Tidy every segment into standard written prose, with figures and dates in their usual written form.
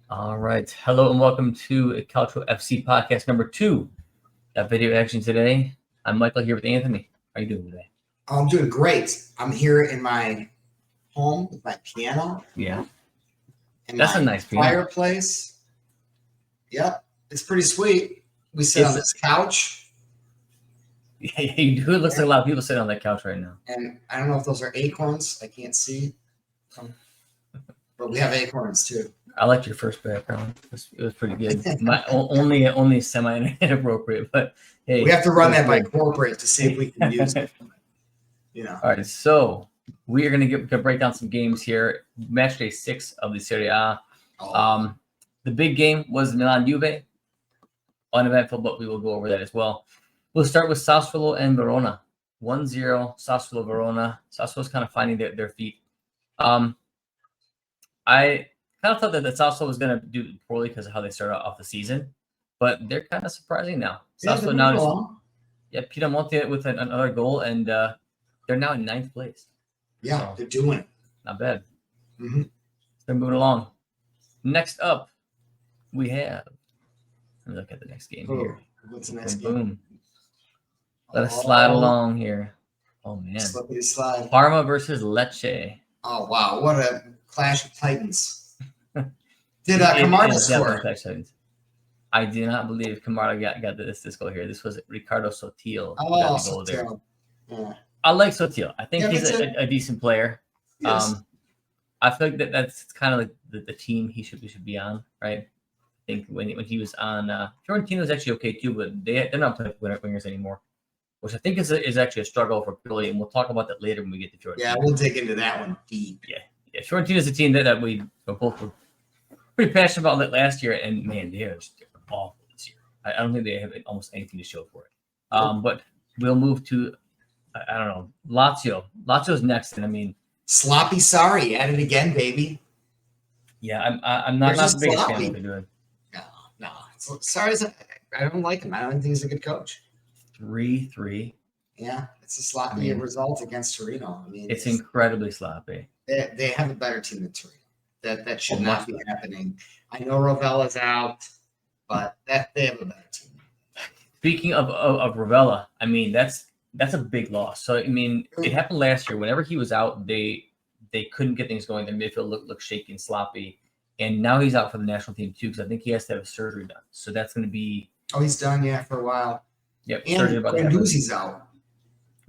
All right. Hello and welcome to Calcio FC podcast number 2. Got video action today. I'm Michael here with Anthony. How are you doing today? I'm doing great. I'm here in my home with my piano Yeah. and That's my a nice piano. fireplace. Yep, it's pretty sweet. We sit on this couch, Yeah, you do. It looks like a lot of people sitting on that couch right now. and I don't know if those are acorns. I can't see, but we have acorns too. I liked your first background. It was pretty good. Only semi inappropriate, but hey. We have to run that by corporate to see if we can use it. All right, so we are going to break down some games here. Match day 6 of the Serie A. The big game was Milan Juve. Uneventful, but we will go over that as well. We'll start with Sassuolo and Verona. 1-0 Sassuolo Verona. Sassuolo's kind of finding their feet. I kind of thought that Sassuolo was going to do poorly because of how they started off the season, but they're kind of surprising now. Sassuolo now just Piemonte with another goal, and they're now in 9th place. Yeah, so, they're doing it. Not bad. Mm-hmm. They're moving along. Next up, we have. Let me look at the next game here. What's the next game? Boom. Let us slide along here. Oh, man. Slippity slide. Parma versus Lecce. Oh, wow. What a clash of titans. Did Camarda score? I do not believe Camarda got this goal here. This was Ricardo Sotil. Oh, Sotil. Yeah. I like Sotil. I think he's a decent player. Yes. I feel like that's kind of like the team he should be on, right? I think when he was on Fiorentina was actually okay too, but they're not playing wingers anymore, which I think is actually a struggle for Philly, and we'll talk about that later when we get to Fiorentina. Yeah, we'll dig into that one deep. Yeah. Fiorentina is a team that we both were pretty passionate about that last year, and man, they're awful this year. I don't think they have almost anything to show for it. But we'll move to I don't know, Lazio. Lazio's next, and I mean, sloppy. Sorry, at it again, baby. Yeah, I'm not the biggest fan of what they're doing. No. Sorry, I don't like him. I don't think he's a good coach. 3-3. Yeah, it's a sloppy result against Torino. I mean, it's incredibly sloppy. They have a better team than Torino. That should not be happening. I know Ravella's out, but they have a better team. Speaking of Ravella, I mean that's a big loss. So I mean, it happened last year. Whenever he was out, they couldn't get things going. Their midfield looked shaky and sloppy. And now he's out for the national team too, because I think he has to have a surgery done. So that's going to be. Oh, he's done, for a while. Yep. And Guendouzi's out.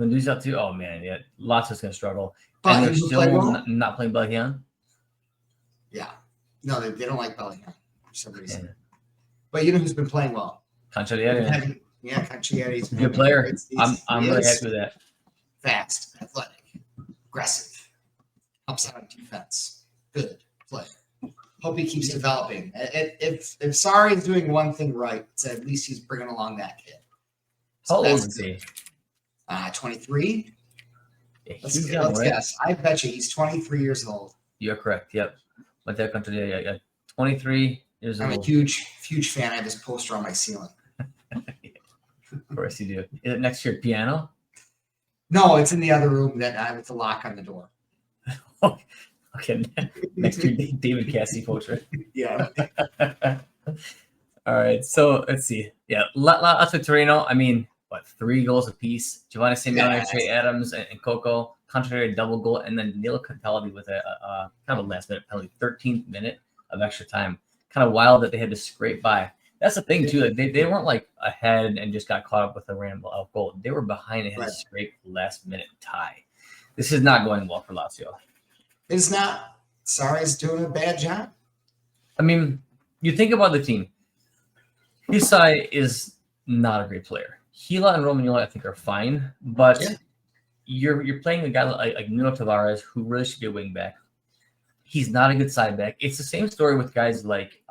Guendouzi's out too. Oh man, yeah. Lazio's going to struggle. But and they're still not playing Belgian. Yeah. No, they don't like Belgian for some reason. Yeah. But you know who's been playing well? Cancellieri. Yeah, Cancellieri's good player. I'm really happy with that. Fast, athletic, aggressive, helps out on defense. Good player. Hope he keeps developing. If Sarri's doing one thing right, it's at least he's bringing along that kid. So how old is he? 23. Yeah, let's guess. I bet you he's 23 years old. You're correct. Yep. But that country, yeah, 23 years old. I'm a huge fan. I have his poster on my ceiling. Of course you do. Is it next to your piano? No, it's in the other room that I with the lock on the door. Okay, next to your David Cassie portrait. Yeah. All right, so let's see. Yeah, Lazio Torino. I mean, 3 goals apiece? Giovanni Simeone, Trey Adams, and Coco. Contrary double goal, and then Nilo Cataldi with a kind of a last minute penalty, 13th minute of extra time. Kind of wild that they had to scrape by. That's the thing too. Like they weren't like ahead and just got caught up with a random goal. They were behind and had to scrape last minute tie. This is not going well for Lazio. It's not. Sarri's doing a bad job. I mean, you think about the team. Hisai is not a great player. Gila and Romagnoli, I think, are fine, but you're playing a guy like Nuno Tavares, who really should be a wing back. He's not a good side back. It's the same story with guys like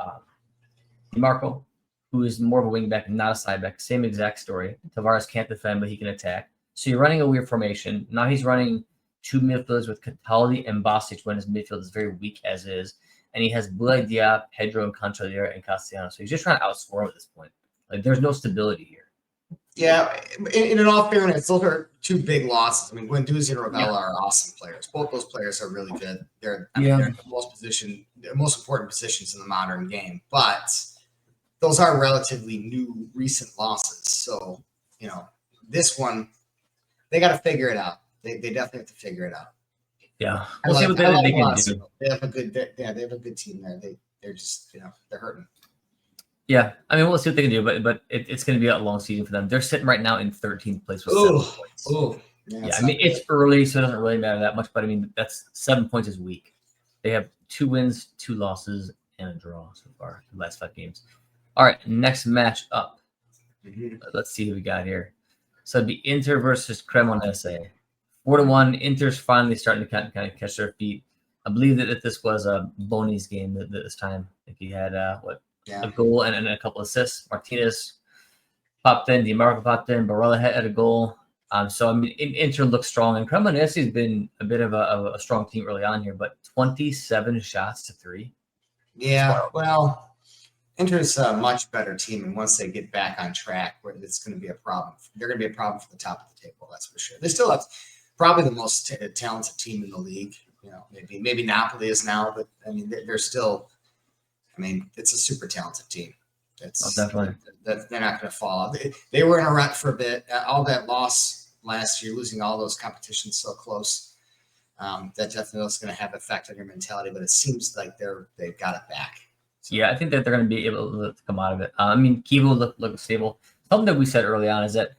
Marco, who is more of a wing back and not a side back. Same exact story. Tavares can't defend, but he can attack. So you're running a weird formation. Now he's running 2 midfielders with Cataldi and Basic when his midfield is very weak as is. And he has Boulaye Diop, Pedro, and Cancellieri and Castellano. So he's just trying to outscore him at this point. Like, there's no stability here. Yeah, in all fairness, those are two big losses. I mean, Guendouzi and Ravella are awesome players. Both those players are really good. They're they're in the most important positions in the modern game. But those are relatively new, recent losses. So, this one, they got to figure it out. They definitely have to figure it out. Yeah, we'll see what they can do. They have a good, they have a good team there. They're just, they're hurting. Yeah, I mean, we'll see what they can do, but it's going to be a long season for them. They're sitting right now in 13th place with 7 points. Yeah, I mean, it's early, so it doesn't really matter that much. But I mean, that's 7 points is weak. They have 2 wins, 2 losses, and a draw so far the last 5 games. All right, next match up. Let's see who we got here. So it'd be Inter versus Cremonese. 4-1. Inter's finally starting to kind of catch their feet. I believe that this was Boni's game this time. I think he had a goal and a couple assists. Martinez popped in, DiMarco popped in, Barella had a goal. So I mean, Inter looks strong, and Cremonese has been a bit of a strong team early on here, but 27 shots to 3. Yeah, well, Inter's a much better team, and once they get back on track, where it's going to be a problem, they're going to be a problem for the top of the table. That's for sure. They still have probably the most talented team in the league. Maybe Napoli is now, but I mean, they're still. I mean, it's a super talented team. Definitely. They're not going to fall out. They were in a rut for a bit. All that loss last year, losing all those competitions so close, that definitely is going to have effect on your mentality. But it seems like they've got it back. So. Yeah, I think that they're going to be able to come out of it. I mean, Kivu look stable. Something that we said early on is that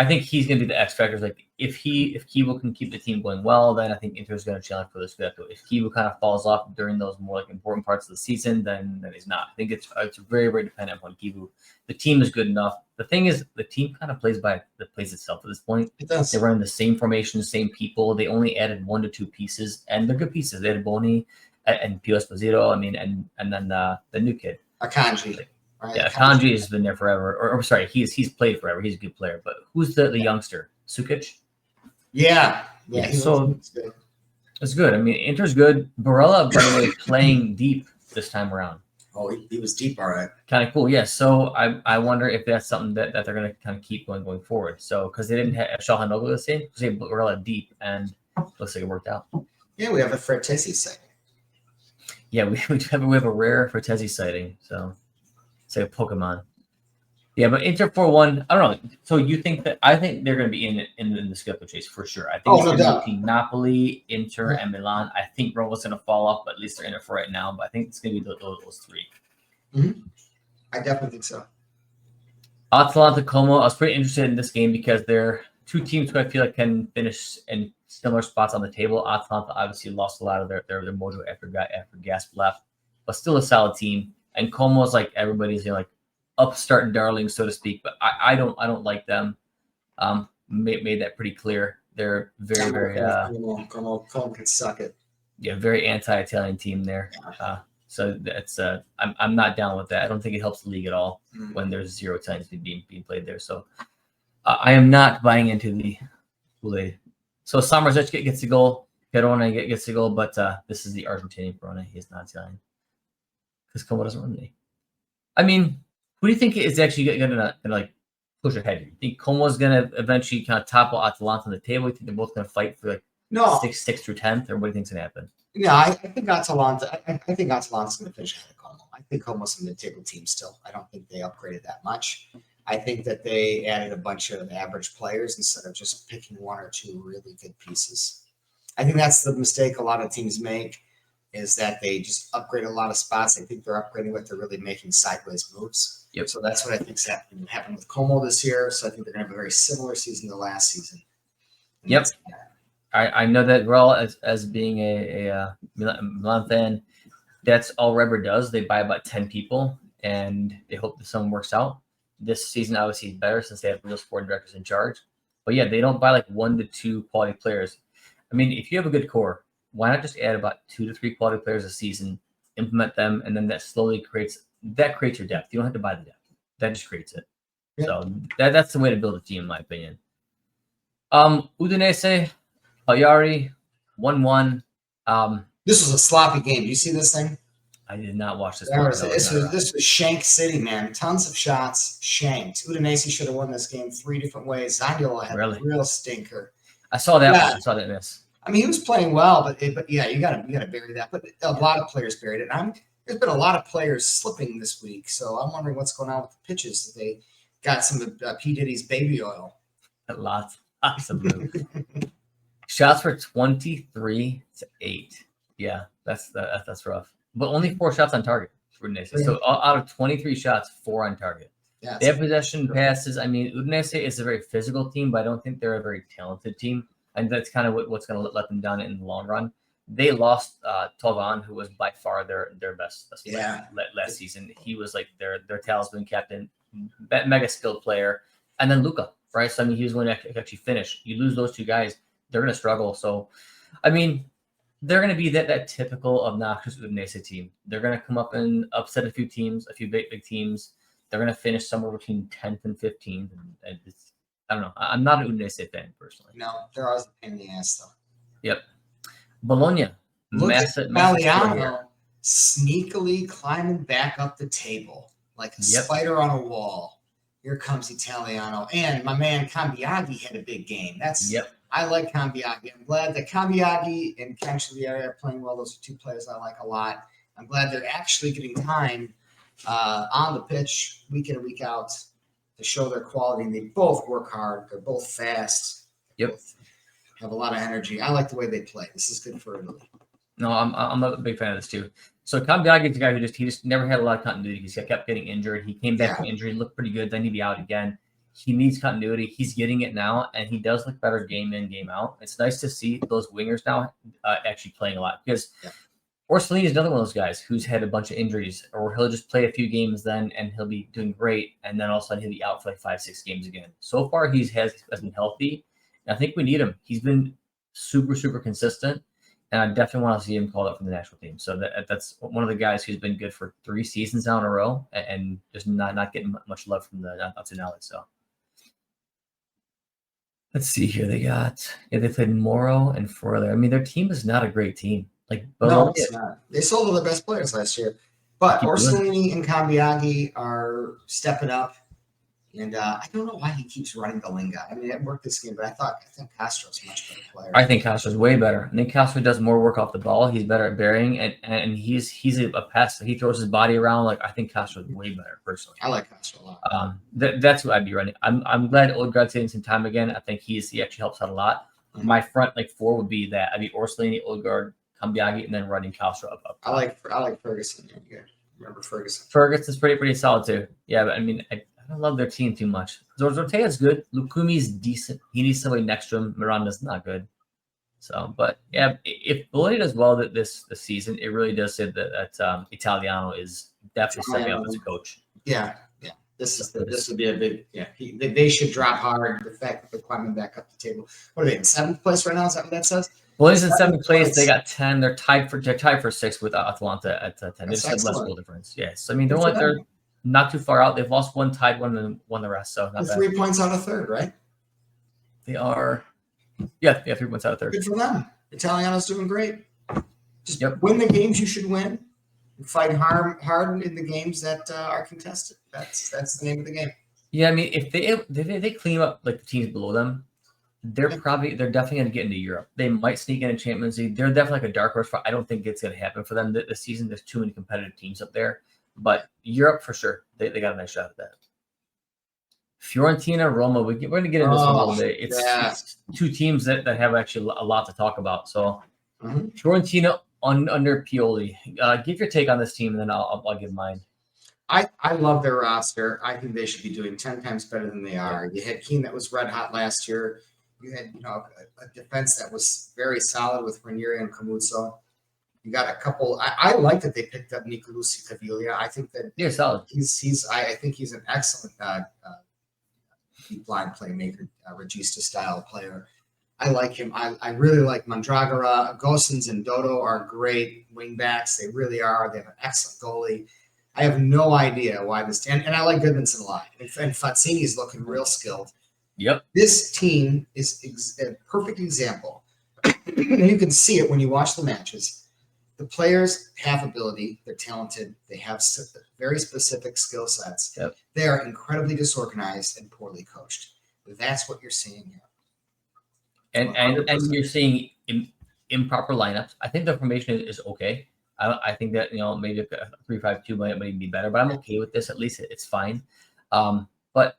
I think he's going to be the X factor. Like if Kivu can keep the team going well, then I think Inter is going to challenge for the Scudetto. If Kivu kind of falls off during those more important parts of the season, then he's not. I think it's very, very dependent on Kivu. The team is good enough. The thing is, the team kind of plays itself at this point. It does. They're running the same formation, same people. They only added 1 to 2 pieces, and they're good pieces. They had Boni and Pio Esposito. I mean, and then the new kid, Akanji. Right. Yeah, Akanji has been there forever. Or sorry, he's played forever. He's a good player. But who's the youngster? Sukic? Yeah. So it's good. I mean, Inter's good. Barella, by the way, playing deep this time around. Oh, he was deep, all right. Kind of cool. Yeah. So I wonder if that's something that they're going to kind of keep going forward. So because they didn't have Shahanoglu the same, because they had Barella deep, and looks like it worked out. Yeah, we have a Fratesi sighting. Yeah, we have a rare Fratesi sighting. So. It's like a Pokemon. Yeah, but Inter 4-1. I don't know. So you think that I think they're going to be in the Scudetto chase for sure. I think it's going to be Napoli, Inter, and Milan. I think Roma's going to fall off, but at least they're in it for right now. But I think it's going to be those 3. Mm-hmm. I definitely think so. Atalanta Como. I was pretty interested in this game because they're 2 teams who I feel like can finish in similar spots on the table. Atalanta obviously lost a lot of their mojo after Gasp left, but still a solid team. And Como's like everybody's like upstart darling, so to speak. But I don't like them. Made that pretty clear. They're very Como can suck it. Yeah, very anti-Italian team there. So that's I'm not down with that. I don't think it helps the league at all when there's 0 Italians being played there. So I am not buying into the Kool-Aid. So Samardžić gets the goal. Perone gets the goal, but this is the Argentinian Perone. He's not Italian. Because Como doesn't run me. I mean, who do you think is actually going to like push ahead? You think Como's going to eventually kind of topple Atalanta on the table? You think they're both going to fight for like 6th through 10th, or what do you think's going to happen? No, I think Atalanta. I think Atalanta's going to finish ahead of Como. I think Como's a mid-table team still. I don't think they upgraded that much. I think that they added a bunch of average players instead of just picking 1 or 2 really good pieces. I think that's the mistake a lot of teams make. Is that they just upgrade a lot of spots. I think they're upgrading what they're really making sideways moves. Yep. So that's what I think's happened with Como this year. So I think they're going to have a very similar season to last season. And yep. I know that Raul as being a Milan fan, that's all Reber does. They buy about 10 people, and they hope that someone works out. This season obviously is better since they have real sporting directors in charge. But yeah, they don't buy like 1 to 2 quality players. I mean, if you have a good core, why not just add about 2 to 3 quality players a season, implement them, and then that slowly creates your depth. You don't have to buy the depth. That just creates it. Yeah. So that's the way to build a team, in my opinion. Udinese, Cagliari, 1-1. This was a sloppy game. Do you see this thing? I did not watch this. This was Shank City, man. Tons of shots, shanked. Udinese should have won this game 3 different ways. Zaniolo had a real stinker. I saw that one. I saw that miss. I mean, he was playing well, but yeah, you gotta bury that. But a lot of players buried it. There's been a lot of players slipping this week, so I'm wondering what's going on with the pitches. They got some of P. Diddy's baby oil. Lots of blue. Shots were 23-8. Yeah, that's rough. But only 4 shots on target for Udinese. So out of 23 shots, 4 on target. Yeah, they have possession passes. I mean, Udinese is a very physical team, but I don't think they're a very talented team. And that's kind of what's going to let them down in the long run. They lost Tovan, who was by far their best player last season. He was like their talisman captain, mega skilled player. And then Luca, right? So, I mean, he was going to actually finish. You lose those 2 guys, they're going to struggle. So, I mean, they're going to be that typical obnoxious Udinese team. They're going to come up and upset a few teams, a few big teams. They're going to finish somewhere between 10th and 15th. And I don't know. I'm not an Udinese fan, personally. No, they're always a pain in the ass, though. Yep. Bologna. Italiano sneakily climbing back up the table like a spider on a wall. Here comes Italiano. And my man Cambiaghi had a big game. I like Cambiaghi. I'm glad that Cambiaghi and Cancellieri are playing well. Those are 2 players I like a lot. I'm glad they're actually getting time on the pitch week in and week out to show their quality. And they both work hard. They're both fast. Both have a lot of energy. I like the way they play. This is good for Italy. No, I'm a big fan of this too. So Cambiaghi is a guy who just never had a lot of continuity. He kept getting injured. He came back from injury, looked pretty good. Then he'd be out again. He needs continuity. He's getting it now, and he does look better game in, game out. It's nice to see those wingers now actually playing a lot because Orsolini is another one of those guys who's had a bunch of injuries, or he'll just play a few games then, and he'll be doing great, and then all of a sudden he'll be out for like 5-6 games again. So far, he has been healthy, and I think we need him. He's been super, super consistent, and I definitely want to see him called up from the national team. So that's one of the guys who's been good for 3 seasons now in a row, and just not getting much love from the Nazionale. So. Let's see here. They played Moro and Froiler. I mean, their team is not a great team. No, it's not. They sold all their best players last year. But Orsolini and Cambiaghi are stepping up. And I don't know why he keeps running Galinga. I mean, it worked this game, but I think Castro's a much better player. I think Castro's way better. I think Castro does more work off the ball. He's better at burying, and he's a passer. He throws his body around. I think Castro's way better, personally. I like Castro a lot. That's what I'd be running. I'm glad Odegaard's getting some time again. I think he actually helps out a lot. Mm-hmm. My front 4 would be that. I'd be Orsolini, Odegaard, Cambiaghi, and then running Castro up. I like Ferguson. You remember Ferguson? Ferguson's pretty solid too. Yeah, but I mean, I don't love their team too much. Zortea's good. Lukumi's decent. He needs somebody next to him. Miranda's not good. So, but yeah, if Bologna does well this season, it really does say that Italiano is definitely stepping up as a coach. Yeah. This would be a big they should drop hard. The fact that they're climbing back up the table. What are they in 7th place right now? Is that what that says? Bologna's in 7th place. They got 10. They're tied for 6 with Atalanta at 10. They just have less goal difference. Yes, I mean they're not too far out. They've lost 1, tied 1, and won the rest. So not bad. 3 points out of 3rd, right? They are. Yeah, 3 points out of 3rd. Good for them. Italiano's doing great. Just win the games you should win. And fight hard in the games that are contested. That's the name of the game. Yeah, I mean, if they clean up the teams below them, they're definitely going to get into Europe. They might sneak in a Champions League. They're definitely like a dark horse. I don't think it's going to happen for them this season. There's too many competitive teams up there. But Europe, for sure, they got a nice shot at that. Fiorentina, Roma, we're going to get into this one a little bit. It's 2 teams that have actually a lot to talk about. So Fiorentina under Pioli. Give your take on this team, and then I'll give mine. I love their roster. I think they should be doing 10 times better than they are. You had Keane that was red hot last year. You had a defense that was very solid with Ranieri and Camuzzo. You got a couple. I like that they picked up Nicolucci Caviglia. I think that solid. I think he's an excellent deep line playmaker, regista style player. I like him. I really like Mandragora. Gosens and Dodo are great wing backs. They really are. They have an excellent goalie. I have no idea why this team, and I like Goodmanson a lot. And Fazzini is looking real skilled. Yep. This team is a perfect example. You can see it when you watch the matches. the players have ability. They're talented. They have very specific skill sets. Yep. They are incredibly disorganized and poorly coached. That's what you're seeing here. And you're seeing improper lineups. I think the formation is okay. I think that maybe a 3-5-2 might be better, but I'm okay with this. At least it's fine. But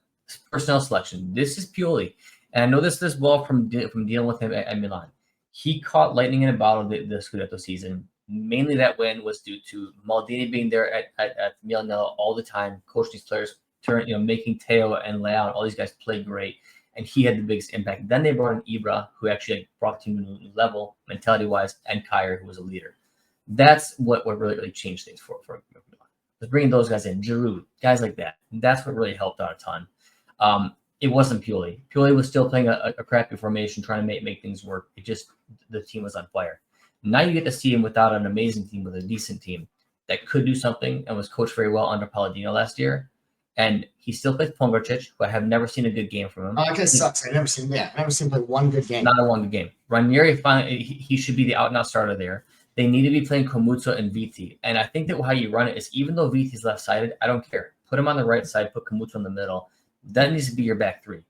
personnel selection, this is Pioli, and I know this well from dealing with him at Milan. He caught lightning in a bottle the Scudetto season. Mainly that win was due to Maldini being there at Milan all the time, coaching these players, making Teo and Leao, all these guys play great, and he had the biggest impact. Then they brought in Ibra, who actually brought the team to a new level, mentality-wise, and Kyer, who was a leader. That's what really changed things for Milan. Was bringing those guys in, Giroud, guys like that. That's what really helped out a ton. It wasn't Pioli. Pioli was still playing a crappy formation, trying to make things work. It just, the team was on fire. Now you get to see him without an amazing team, with a decent team that could do something, and was coached very well under Palladino last year. And he still plays Pongracic, who I have never seen a good game from him. I guess sucks. I've never seen him play one good game. Not a one good game. Ranieri, he should be the out-and-out starter there. They need to be playing Komutso and Viti. And I think that how you run it is, even though Viti's left-sided, I don't care. Put him on the right side, put Komutso in the middle. That needs to be your back three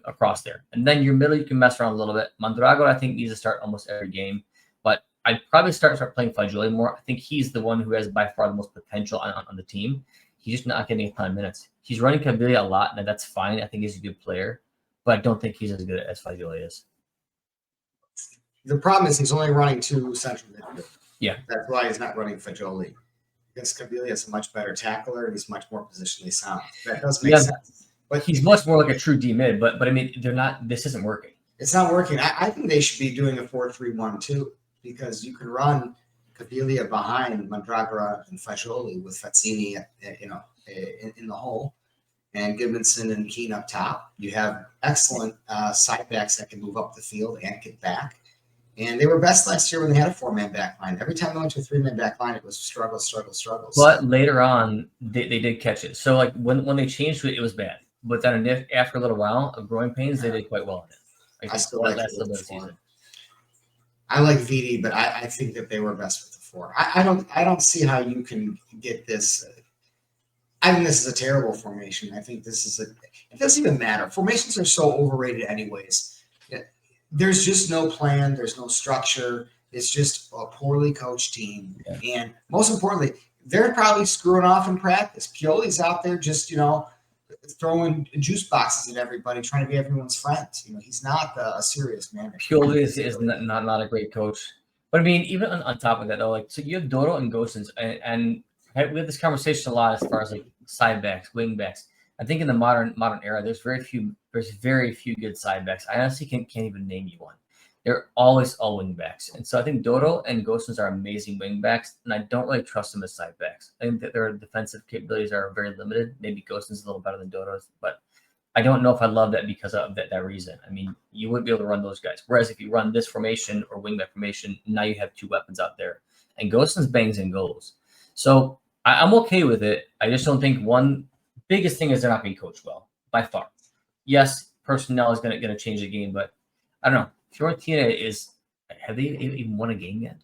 across there. And then your middle, you can mess around a little bit. Mondragon, I think, needs to start almost every game. But I'd probably start playing Fagioli more. I think he's the one who has by far the most potential on the team. He's just not getting a ton of minutes. He's running Caviglia a lot, and that's fine. I think he's a good player. But I don't think he's as good as Fagioli is. The problem is he's only running 2 central midfielders. Yeah. That's why he's not running Fagioli. Because Caviglia is a much better tackler, and he's much more positionally sound. That does make sense. But he's much more like a true D mid. But I mean, they're not. This isn't working. It's not working. I think they should be doing a 4-3-1-2, because you can run Caviglia behind Mondragora and Fagioli with Fazzini, in the hole, and Gudmundsson and Keane up top. You have excellent side backs that can move up the field and get back. And they were best last year when they had a 4-man back line. Every time they went to a 3-man back line, it was struggles. But later on, they did catch it. So like when they changed to it, it was bad. But then after a little while of growing pains, they did quite well in it. I still like that's the season. I like Viti, but I think that they were best with the 4. I don't see how you can get this. I think this is a terrible formation. I think this is it doesn't even matter. Formations are so overrated anyways. There's just no plan. There's no structure. It's just a poorly coached team. Yeah. And most importantly, they're probably screwing off in practice. Pioli's out there just, throwing juice boxes at everybody, trying to be everyone's friend. He's not a serious manager. Pioli is not a great coach. But I mean, even on top of that, though, like, so you have Doro and Gosens, and we have this conversation a lot as far as like side backs, wing backs. I think in the modern era, there's very few good side backs. I honestly can't even name you one. They're always all wing backs. And so I think Doro and Gosens are amazing wing backs, and I don't really trust them as side backs. I think that their defensive capabilities are very limited. Maybe Gosens is a little better than Doro's, but I don't know if I love that because of that reason. I mean, you wouldn't be able to run those guys. Whereas if you run this formation or wing back formation, now you have 2 weapons out there. And Gosens bangs in goals. So I'm okay with it. I just don't think one biggest thing is they're not being coached well, by far. Yes, personnel is going to change the game, but I don't know. Fiorentina have they even won a game yet?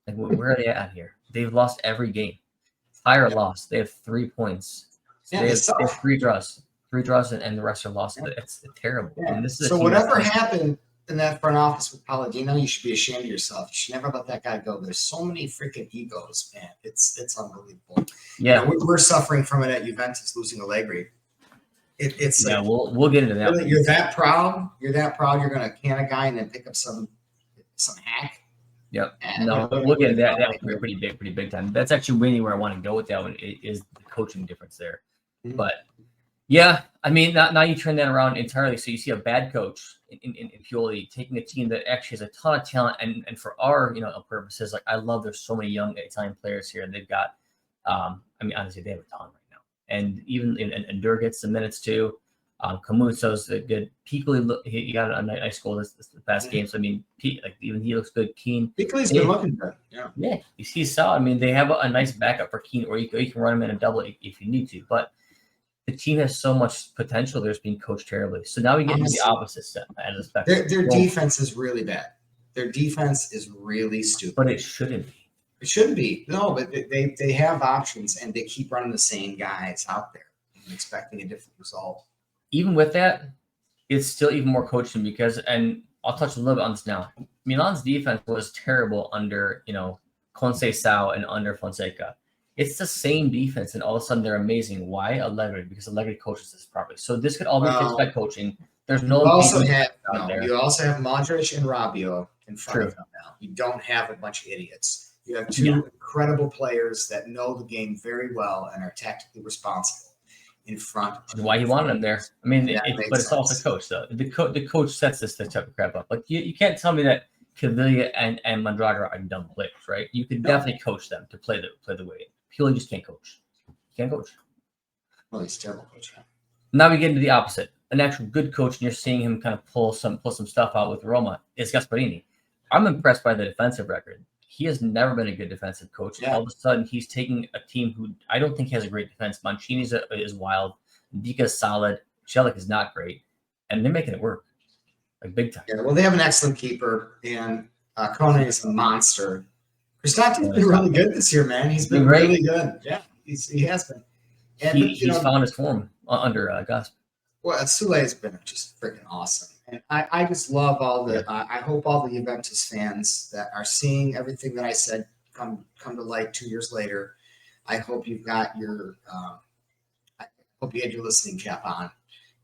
Like, where are they at here? They've lost every game. Higher loss. They have 3 points. Yeah, they have 3 draws. 3 draws, and the rest are lost. Yeah. It's terrible. Yeah. And this is so whatever happened in that front office with Palladino, you should be ashamed of yourself. You should never let that guy go. There's so many freaking egos, man. It's unbelievable. Yeah, we're suffering from it at Juventus, losing Allegri. It's yeah. We'll get into that. You're that proud. You're going to can a guy and then pick up some hack. Yep. No, we'll get into that. That would be pretty big time. That's actually really where I want to go with that one. Is the coaching difference there? Mm-hmm. But yeah, I mean, now you turn that around entirely. So you see a bad coach in Pioli taking a team that actually has a ton of talent, and for our purposes, like I love there's so many young Italian players here, and they've got, I mean, honestly, they have a ton right now, and even and Dur gets some minutes too. Camuzzo's a good. Piccoli, he got a nice goal this past game. So I mean, even he looks good. Keane, Piccoli's been looking good. Yeah, you see solid. I mean, they have a nice backup for Keane, or you can run him in a double if you need to, but the team has so much potential. They're just being coached terribly. So now we get into the opposite end of the spectrum. Their defense is really bad. their defense is really stupid. But it shouldn't be. It shouldn't be. No, but they have options, and they keep running the same guys out there and expecting a different result. Even with that, it's still even more coaching because, and I'll touch a little bit on this now. Milan's defense was terrible under, Conte and under Fonseca. It's the same defense, and all of a sudden they're amazing. Why? Allegri, because Allegri coaches this properly. So this could all be fixed by coaching. There's no. You also have Modric and Rabiot in front of them now. You don't have a bunch of idiots. You have two incredible players that know the game very well and are tactically responsible in front. That's why he wanted him there. I mean, but it's also the coach, though. The coach sets this type of crap up. Like you can't tell me that Cavilla and Mondragon are dumb players, right? You could definitely coach them to play the way. Purely just can't coach. Can't coach. Well, he's a terrible coach. Now we get into the opposite. An actual good coach, and you're seeing him kind of pull some stuff out with Roma. Is Gasperini. I'm impressed by the defensive record. He has never been a good defensive coach. Yeah. All of a sudden, he's taking a team who I don't think has a great defense. Mancini is wild. Dika's solid. Celik is not great. And they're making it work. Like big time. Yeah, well, they have an excellent keeper, and Kone is a monster. Cristante's been really good this year, man. He's been really good. Yeah, he has been. And he's found his form under Gus. Well, Sule has been just freaking awesome. And I just love all the I hope all the Juventus fans that are seeing everything that I said come to light 2 years later. I hope you've got your I hope you had your listening cap on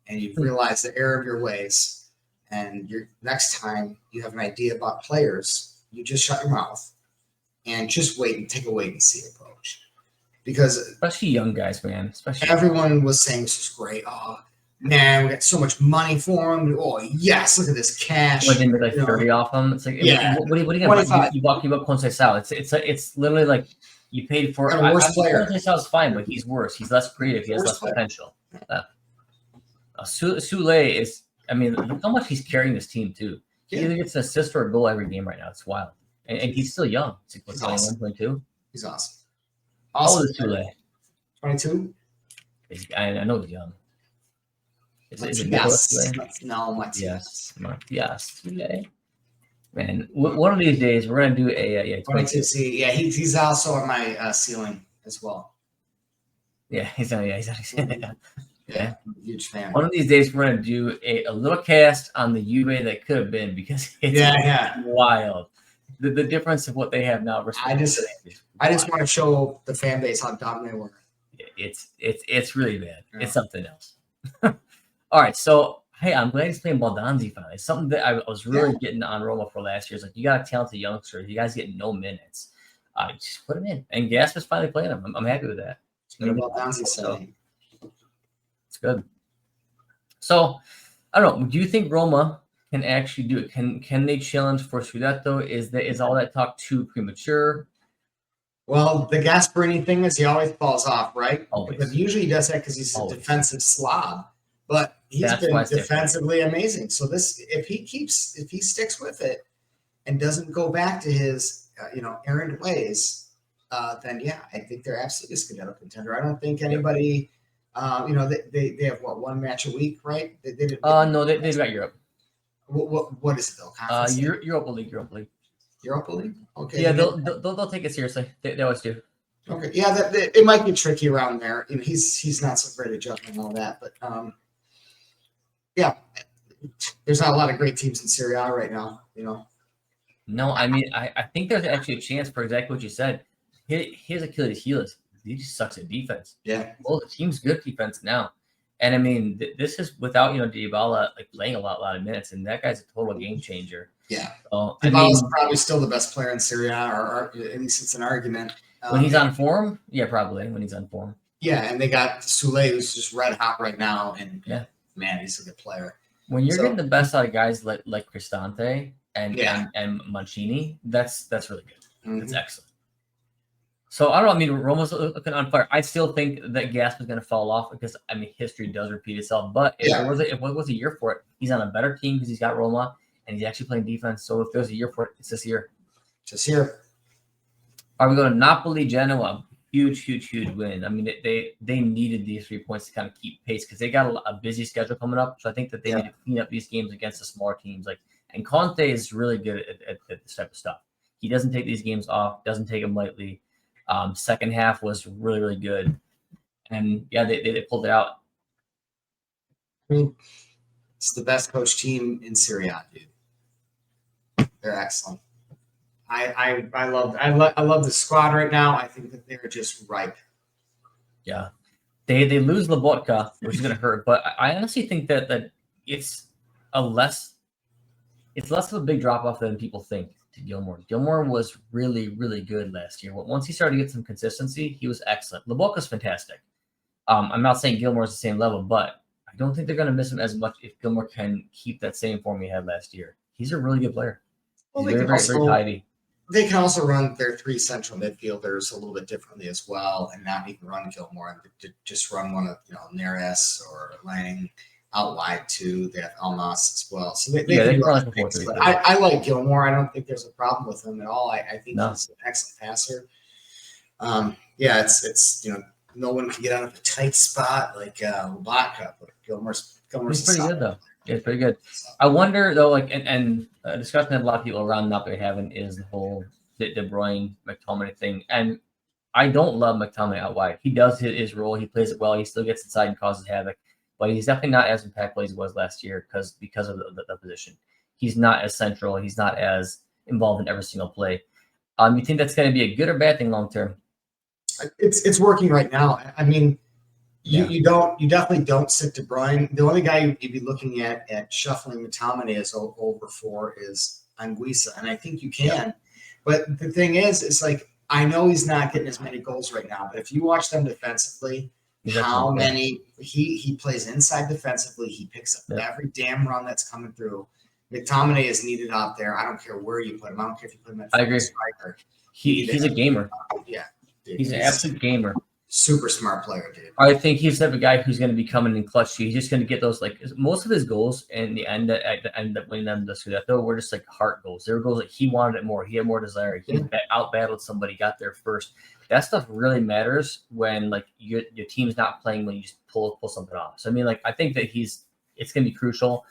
and you've realized the error of your ways. And next time you have an idea about players, you just shut your mouth and just wait and take a wait and see approach. Because especially young guys, man. Especially everyone was saying this is great. Oh, man, we got so much money for him. Oh, yes, look at this cash. What, they made like 30 off him? It's like, what are you going to do? You walk Conceição. It's literally like you paid for a worse player. Conceição's fine, but he's worse. He's less creative. He has less potential. Sule is, I mean, look how much he's carrying this team, too. He either gets an assist or a goal every game right now. It's wild. And he's still young. He's like, 21, 22. He's awesome. How old is Sule? 22? I know he's young. No, Matias. Matias. Man, one of these days we're gonna do a 22. See, yeah, he's also on my ceiling as well. Yeah, he's on. Yeah, huge fan. One of these days we're gonna do a little cast on the Juve that could have been because it's wild. The difference of what they have now versus I just want to show the fan base how dumb they were. It's really bad. Yeah. It's something else. All right, so hey, I'm glad he's playing Baldanzi finally. Something that I was really getting on Roma for last year is like you got a talented youngster. You guys get no minutes. Just put him in. And Gasper's finally playing him. I'm happy with that. It's good. So I don't know. Do you think Roma can actually do it? Can they challenge for Scudetto? Is all that talk too premature? Well, the Gasperini thing is he always falls off, right? Always. But usually he does that because he's a defensive slob. But he's been defensively amazing. So if he sticks with it and doesn't go back to his errant ways, then I think they're absolutely a Scudetto contender. I don't think anybody they have one match a week, right? No, they've got Europe. What is it though? Europa League. Europa League? Okay. Yeah, they'll take it seriously. They always do. Okay. Yeah, it might be tricky around there. He's not so great at juggling all that, but there's not a lot of great teams in Serie A right now. No, I mean I think there's actually a chance for exactly what you said. His Achilles heel is he just sucks at defense. Yeah. Well, the team's good defense now. And I mean, this is without Dybala playing a lot of minutes, and that guy's a total game changer. Yeah, so, Dybala's probably still the best player in Serie A, or at least it's an argument. When he's on form, probably when he's on form. Yeah, and they got Sule, who's just red hot right now, and man, he's a good player. When you're getting the best out of guys like Cristante and Mancini, that's really good. Mm-hmm. That's excellent. So I don't know. I mean, Roma's looking on fire. I still think that Gasp is going to fall off because history does repeat itself. But if it was a year for it, he's on a better team because he's got Roma and he's actually playing defense. So if there's a year for it, it's this year. Just here. Are we going to Napoli, Genoa? Huge win. I mean, they needed these 3 points to kind of keep pace because they got a busy schedule coming up. So I think that they need to clean up these games against the smaller teams like And Conte is really good at this type of stuff. He doesn't take these games off, doesn't take them lightly. Second half was really, really good. And yeah, they pulled it out. I mean, it's the best coach team in Serie A, dude. They're excellent. I love the squad right now. I think that they're just ripe. Yeah. They lose Lobotka, which is going to hurt, but I honestly think that it's less of a big drop off than people think to Gilmore. Gilmore was really, really good last year. Once he started to get some consistency, he was excellent. Lobotka's fantastic. I'm not saying Gilmore's the same level, but I don't think they're going to miss him as much if Gilmore can keep that same form he had last year. He's a really good player. Well, He's very tidy. They can also run their 3 central midfielders a little bit differently as well, and not even run Gilmore and just run one of Neres or Lang out wide too. They have Almas as well, so they can run things, but I like Gilmore. I don't think there's a problem with him at all. I think he's an excellent passer. It's no one can get out of a tight spot like Lobotka, but Gilmore's pretty good though. Yeah, it's pretty good. I wonder though, and a discussion that a lot of people around Napoli are having is the whole De Bruyne McTominay thing. And I don't love McTominay out wide. He does his role. He plays it well. He still gets inside and causes havoc. But he's definitely not as impactful as he was last year because of the position. He's not as central. He's not as involved in every single play. You think that's going to be a good or bad thing long term? It's working right now. I mean, you definitely don't sit De Bruyne. The only guy you'd be looking at shuffling McTominay as over for is Anguissa, and I think you can. Yeah. But the thing is, it's like I know he's not getting as many goals right now, but if you watch them defensively, how many he plays inside defensively, he picks up every damn run that's coming through. McTominay is needed out there. I don't care where you put him. I don't care if you put him at striker. He's a gamer. Yeah, dude, he's an absolute gamer. Super smart player, dude. I think he's the type of guy who's going to be coming in clutch. He's just going to get those, like, most of his goals in the end at the end of winning them the Scudetto were just like heart goals. They were goals that he wanted it more. He had more desire. He out battled somebody, got there first. That stuff really matters when like your team's not playing when you just pull something off. So I mean, like, I think that it's going to be crucial.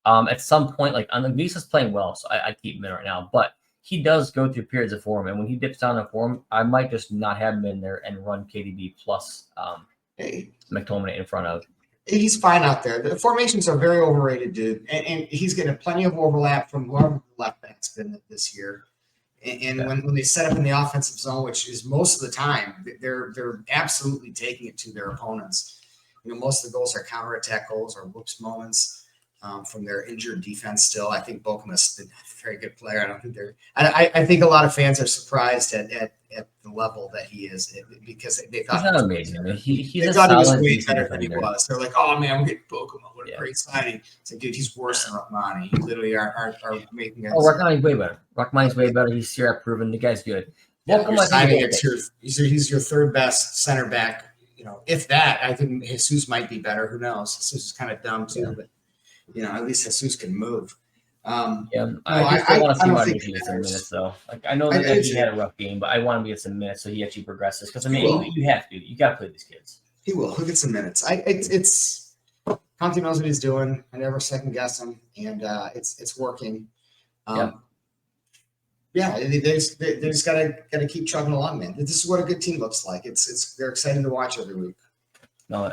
At some point, like Anguissa's playing well, so I keep him in right now, but he does go through periods of form, and when he dips down in form, I might just not have him in there and run KDB plus McTominay in front of. He's fine out there. The formations are very overrated, dude, and he's getting plenty of overlap from whoever the left back's been this year. And when they set up in the offensive zone, which is most of the time, they're absolutely taking it to their opponents. Most of the goals are counterattack goals or whoops moments. From their injured defense still. I think Bokuma's a very good player. I don't think I think a lot of fans are surprised at the level that he is because they thought he's not amazing. I mean, they thought he was way better than he was. They're like, oh man, we're getting Bokuma. What a great signing. It's like, dude, he's worse than Rahmani. He literally are making us. Oh, Rahmani's way better. Rahmani's way better. He's Serie A proven. The guy's good. He's your third best center back. If that, I think Jesus might be better. Who knows? Jesus is kind of dumb too, but. At least Jesus can move. I still want to see Martin get some minutes, though. Like, I know that he had a rough game, but I want him to get some minutes so he actually progresses. Because, I mean, you have to. You got to play these kids. He will. He'll get some minutes. It's Conte knows what he's doing. I never second guess him, and it's working. They just gotta keep chugging along, man. This is what a good team looks like. They're exciting to watch every week. No,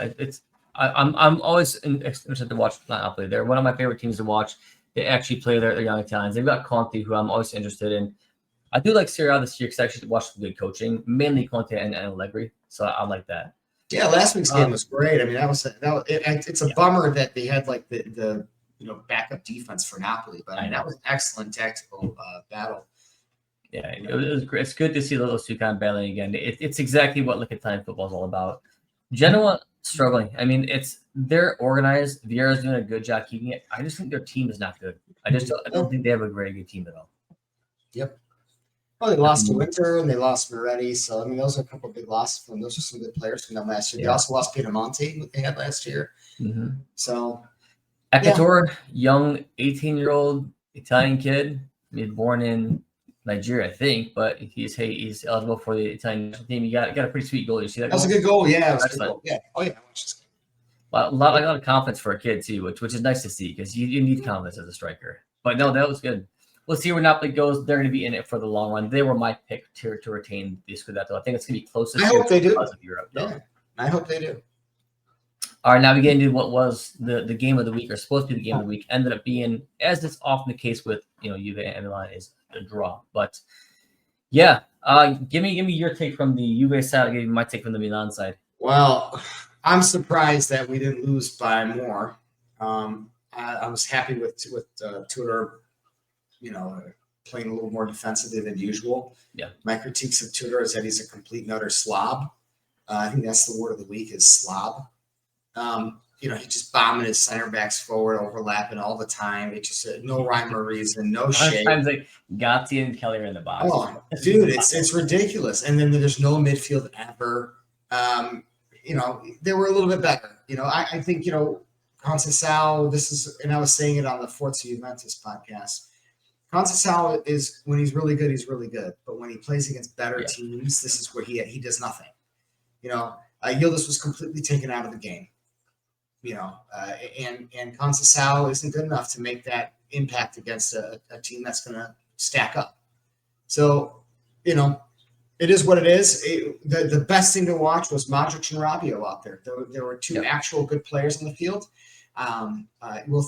I'm always interested to watch Napoli. They're one of my favorite teams to watch. They actually play their young Italians. They've got Conte, who I'm always interested in. I do like Serie A this year because I actually watched some good coaching, mainly Conte and Allegri. So I like that. Yeah, last week's game was great. I mean, it's a bummer that they had like the backup defense for Napoli, but that was an excellent tactical battle. Yeah, it was great. It's good to see those two kind of battling again. It's exactly what Italian football is all about. Genoa struggling. I mean, they're organized. Vieira's doing a good job keeping it. I just think their team is not good. I don't think they have a very good team at all. Yep. Well, they lost to Winter and they lost Moretti. So, I mean, those are a couple of big losses from them. Those are some good players from them last year. Yeah. They also lost Piemonte, what they had last year. Mm-hmm. So, Ekator, young 18-year-old Italian kid, born in Nigeria, I think, but he's eligible for the Italian national team. He got a pretty sweet goal. You see that? That was a good goal. Yeah, it was a good goal. Yeah. Oh yeah. A lot of confidence for a kid too, which is nice to see because you need confidence as a striker. But no, that was good. We'll see where Napoli goes. They're going to be in it for the long run. They were my pick to retain the Scudetto. I think it's going to be closest. I hope they do. Because of Europe, though. Yeah, I hope they do. All right, now we get into what was the game of the week, or supposed to be the game of the week, ended up being, as is often the case with Juve and Milan, is a draw. But yeah, give me your take from the Juve side. I'll give you my take from the Milan side. Well, I'm surprised that we didn't lose by more. I was happy with Tudor, playing a little more defensively than usual. Yeah. My critiques of Tudor is that he's a complete and utter slob. I think that's the word of the week is slob. He just bombing his center backs forward, overlapping all the time. It just no rhyme or reason, no shade. Sometimes like Gatti and Kelly are in the box. Oh, dude, it's ridiculous. And then there's no midfield ever. They were a little bit better. I think Conceição. This is, and I was saying it on the Forza Juventus podcast. Conceição is, when he's really good, he's really good. But when he plays against better teams, this is where he does nothing. Yildiz was completely taken out of the game. And Conceição isn't good enough to make that impact against a team that's going to stack up. So, it is what it is. The best thing to watch was Modric and Rabiot out there. There were two actual good players in the field.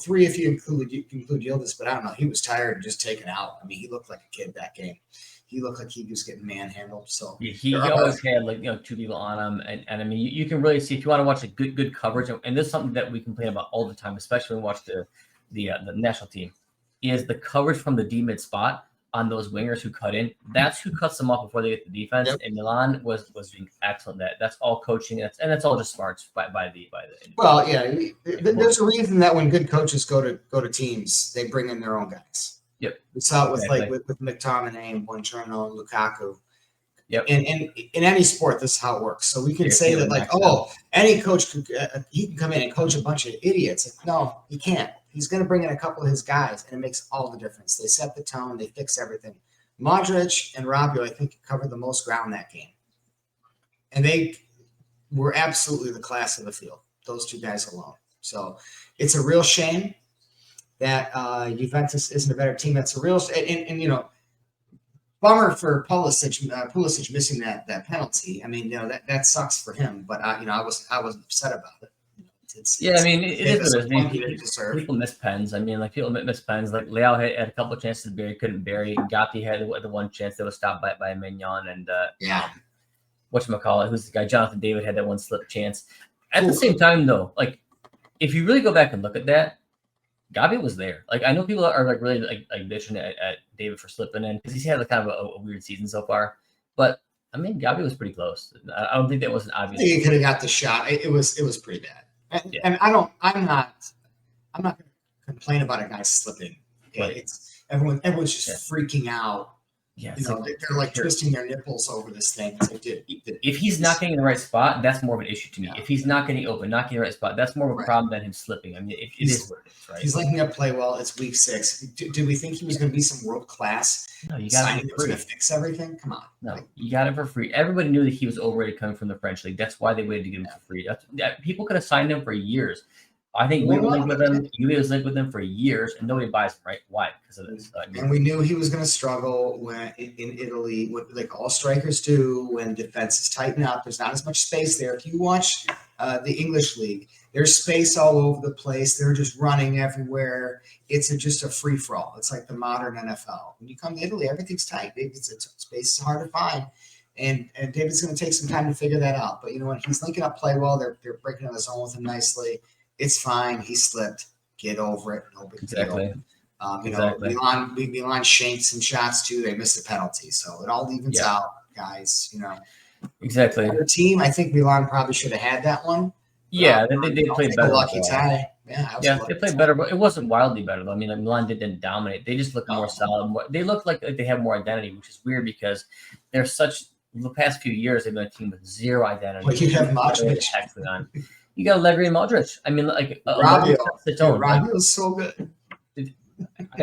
Three if you include Yildiz, but I don't know. He was tired and just taken out. I mean, he looked like a kid that game. He looked like he was getting manhandled. So he always had two people on him, and I mean you can really see if you want to watch a good coverage, and this is something that we complain about all the time, especially when we watch the national team, is the coverage from the D mid spot on those wingers who cut in. That's who cuts them off before they get the defense. Yep. And Milan was doing excellent. That's all coaching. That's all just smarts by the. Well, yeah, there's a reason that when good coaches go to teams, they bring in their own guys. Yep. We saw it with McTominay and Buongiorno and Lukaku. Yep. And in any sport, this is how it works. So we can say that any coach he can come in and coach a bunch of idiots. No, he can't. He's going to bring in a couple of his guys, and it makes all the difference. They set the tone. They fix everything. Modric and Rabiot, I think, covered the most ground that game. And they were absolutely the class of the field, those two guys alone. So it's a real shame that Juventus isn't a better team. That's a real and bummer for Pulisic missing that penalty. I mean, that sucks for him. But I was upset about it. I mean, it is what it is. People miss pens. I mean, people miss pens. Like Leao had a couple of chances to bury, couldn't bury. Gatti had the one chance that was stopped by Mignon, and whatchamacallit, who's the guy? Jonathan David had that one slip chance. At the same time, though, if you really go back and look at that, Gabi was there. I know people are really bitching at David for slipping in because he's had kind of a weird season so far, but I mean, Gabi was pretty close. I don't think that was an obvious. I think he could have got the shot. It was pretty bad. And I'm not going to complain about a guy slipping. Okay? Right. Everyone's just freaking out. Yeah, they're twisting their nipples over this thing. If he's not getting in the right spot, that's more of an issue to me. Yeah. If he's not getting open, not getting the right spot, that's more of a problem than him slipping. I mean, it is what it is, right? He's liking up play well. It's week 6. Do we think he was going to be some world class? No, you got it for free. To fix everything. Come on. No, you got it for free. Everybody knew that he was overrated coming from the French league. That's why they waited to get him for free. People could have signed him for years. I think we were linked with him. Juve was linked with him for years, and nobody buys him, right? Why? Because of this. And we knew he was going to struggle when in Italy, like all strikers do, when defenses tighten up. There's not as much space there. If you watch the English league, there's space all over the place. They're just running everywhere. It's just a free for all. It's like the modern NFL. When you come to Italy, everything's tight. Space is hard to find. And David's going to take some time to figure that out. But you know what? He's linking up play well. They're breaking on the zone with him nicely. It's fine. He slipped. Get over it. No big deal. Exactly. Milan shanked some shots too. They missed a penalty, so it all evens out, guys. Exactly. Their team, I think Milan probably should have had that one. Yeah, they played better. Lucky tie. Yeah, they played better, but it wasn't wildly better though. I mean, Milan didn't dominate. They just looked more solid. They looked like they have more identity, which is weird because they're such. The past few years, they've been a team with zero identity. Well, you have Modric. You got Allegri and Modric. I mean, Rabiot is so good.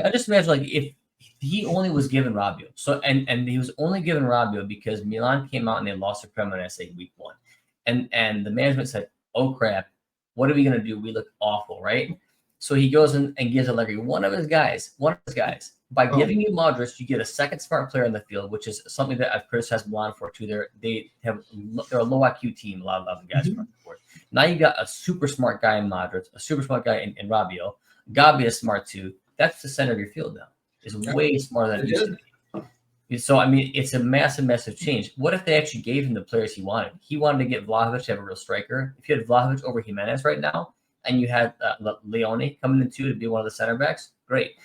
I just imagine if he only was given Rabiot. So and he was only given Rabiot because Milan came out and they lost to Cremonese week 1, and the management said, "Oh crap, what are we gonna do? We look awful, right?" So he goes in and gives Allegri one of his guys. By giving you Modric, you get a second smart player on the field, which is something that I've criticized Milan for too. They're a low IQ team. A lot of the guys. Now you got a super smart guy in Modric, a super smart guy in Rabiot. Gabi is smart too. That's the center of your field now. It's way smarter than it used to be. So I mean, it's a massive change. What if they actually gave him the players he wanted? He wanted to get Vlahovic to have a real striker. If you had Vlahovic over Jimenez right now, and you had Leone coming in too to be one of the center backs, great.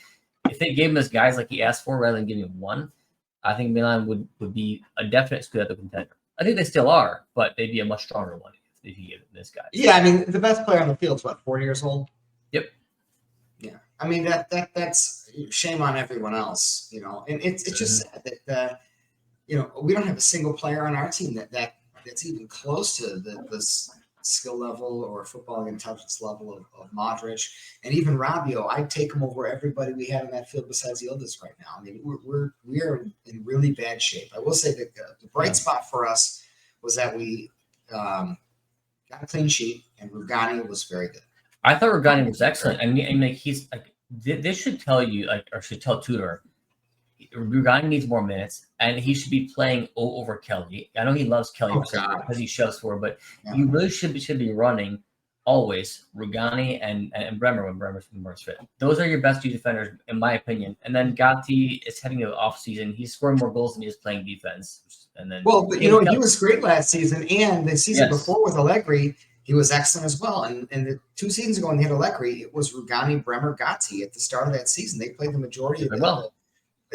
If they gave him as guys like he asked for rather than giving him one, I think Milan would be a definite Scudetto contender. I think they still are, but they'd be a much stronger one if you gave him this guy. Yeah, I mean, the best player on the field is what, 4 years old? Yep. Yeah, I mean that's shame on everyone else, and it's just sad that we don't have a single player on our team that's even close to the skill level or footballing intelligence level of Modric and even Rabiot. I'd take him over everybody we have in that field besides Yildiz right now. I mean, we are in really bad shape. I will say that the bright spot for us was that we got a clean sheet and Rugani was very good. I thought Rugani was excellent. I mean, like he's like this should tell you or should tell Tudor Rugani needs more minutes, and he should be playing over Kelly. I know he loves Kelly because he shoves for, but you really should be running always Rugani and Bremer when Bremer's fit. Those are your best two defenders, in my opinion. And then Gatti is heading to the off season. He's scoring more goals than he is playing defense. And then he was great last season, and the season before with Allegri, he was excellent as well. And the 2 seasons ago when he had Allegri, it was Rugani, Bremer, Gatti at the start of that season. They played the majority of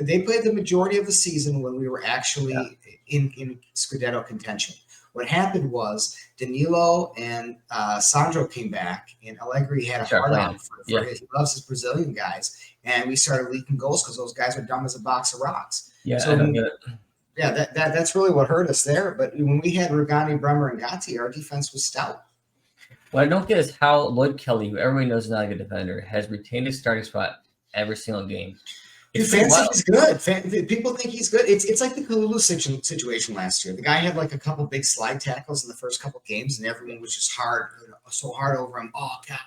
They played the majority of the season when we were actually in Scudetto contention. What happened was Danilo and Sandro came back, and Allegri had a hard on for he loves his Brazilian guys, and we started leaking goals because those guys were dumb as a box of rocks. Yeah, so, I don't get it. Yeah, that's really what hurt us there. But when we had Rugani, Bremer, and Gatti, our defense was stout. What I don't get is how Lloyd Kelly, who everybody knows is not a good defender, has retained his starting spot every single game. Fans think he's good. People think he's good. It's like the Kalulu situation last year. The guy had like a couple big slide tackles in the first couple games, and everyone was just so hard over him. Oh God,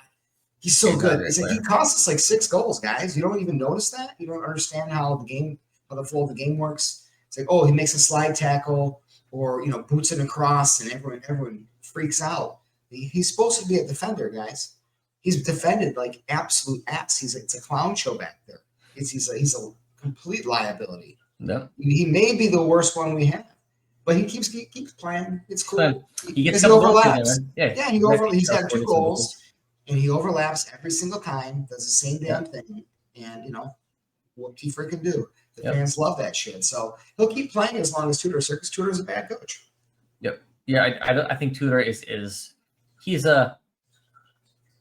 he's so good. It's like he cost us like 6 goals, guys. You don't even notice that. You don't understand how the flow of the game works. It's like, oh, he makes a slide tackle or boots it across, and everyone freaks out. He's supposed to be a defender, guys. He's defended like absolute ass. It's a clown show back there. He's a complete liability. No, he may be the worst one we have, but he keeps playing. It's cool. He overlaps. He's got 2 goals, and he overlaps every single time. Does the same damn thing, and what he freaking do? The fans love that shit. So he'll keep playing as long as Tudor's there, because Tudor's a bad coach. Yep. Yeah, I think Tudor is he's a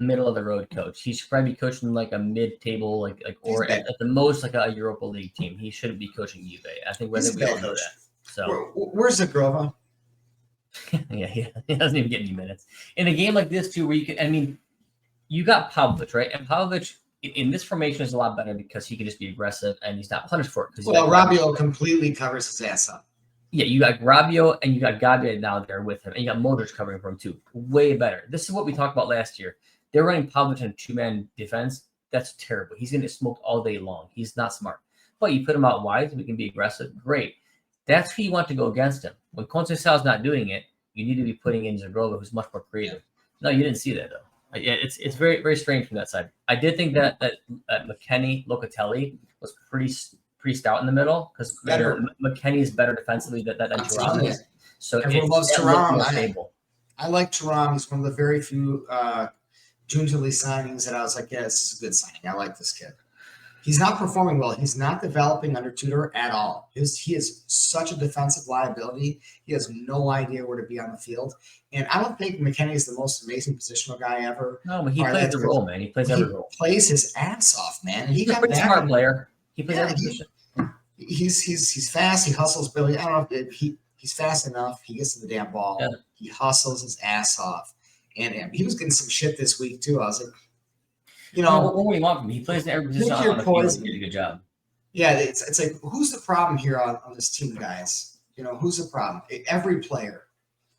middle of the road coach. He should probably be coaching like a mid-table, or at the most like a Europa League team. He shouldn't be coaching Juve. I think we all know that. So where's Zagrova? yeah, he doesn't even get any minutes in a game like this too, where you got Pavlovic, right? And Pavlovic in this formation is a lot better because he can just be aggressive and he's not punished for it. Well, Rabiot completely covers his ass up. Yeah, you got Rabiot and you got Gabi now there with him, and you got Modric covering for him too. Way better. This is what we talked about last year. They're running Pavlovic in a 2-man defense. That's terrible. He's going to get smoked all day long. He's not smart. But you put him out wide so he can be aggressive. Great. That's who you want to go against him. When Conte is not doing it, you need to be putting in Zagrova, who's much more creative. No, you didn't see that, though. It's very, very strange from that side. I did think that McKennie, Locatelli was pretty stout in the middle, because McKennie is better defensively than Thuram is. So everyone loves Thuram. I like Thuram. He's one of the very few Giuntoli signings that I was like, yeah, this is a good signing. I like this kid. He's not performing well. He's not developing under Tudor at all. He is such a defensive liability. He has no idea where to be on the field. And I don't think McKennie is the most amazing positional guy ever. No, but he plays the role, man. He plays every role. He plays his ass off, man. And he's a pretty smart player. He plays every position. He's fast. He hustles, Billy. I don't know if he's fast enough. He gets to the damn ball. Yeah. He hustles his ass off. And he was getting some shit this week, too. I was like, what do you want from him? He plays in every position on the field. He did a good job. Yeah, it's like, who's the problem here on this team, guys? Who's the problem? Every player.